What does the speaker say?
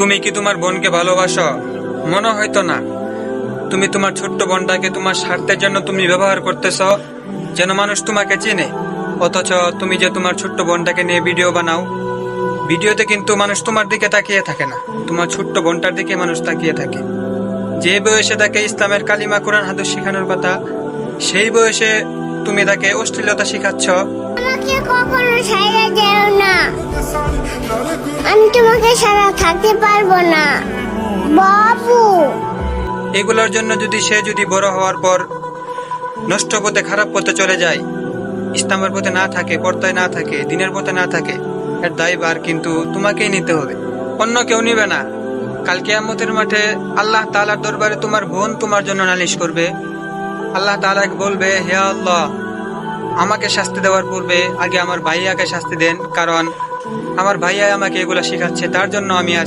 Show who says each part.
Speaker 1: তুমি কি তোমার বোনকে ভালোবাসো? মনে হয়তো না। তুমি তোমার ছোট্ট বোনটাকে তোমার স্বার্থের জন্য তুমি ব্যবহার করতেছ, যেন মানুষ তোমাকে চিনে। অথচ তুমি যে তোমার ছোট্ট বোনটাকে নিয়ে ভিডিও বানাও, ভিডিওতে কিন্তু মানুষ তোমার দিকে তাকিয়ে থাকে না, তোমার ছোট্ট বোনটার দিকে মানুষ তাকিয়ে থাকে। যে বয়সে তাকে ইসলামের কালিমা কোরআন হাদিস শেখানোর কথা, সেই বয়সে তুমি তাকে অশ্লীলতা শিখাচ্ছ।
Speaker 2: আমাকে কখনো ছাইড়া যেও না, আমি তোমাকে ছাড়া থাকতে পারবো না বাবু।
Speaker 1: এগুলোর জন্য যদি বড় হওয়ার পর নষ্ট পথে, খারাপ পথে চলে যায়, ইসলামের পথে না থাকে, পর্দায় না থাকে, দিনের পথে না থাকে, এর দায়ভার কিন্তু তোমাকেই নিতে হবে, অন্য কেউ নিবে না। কাল কিয়ামতের মাঠে আল্লাহ তাআলার দরবারে তোমার বোন তোমার জন্য নালিশ করবে। আল্লাহ তাআলাকে বলবে, হে আল্লাহ, আমাকে শাস্তি দেওয়ার পূর্বে আগে আমার ভাইয়াকে শাস্তি দেন, কারণ আমার ভাইয়া আমাকে এগুলো শেখাচ্ছে, তার জন্য আমি আজ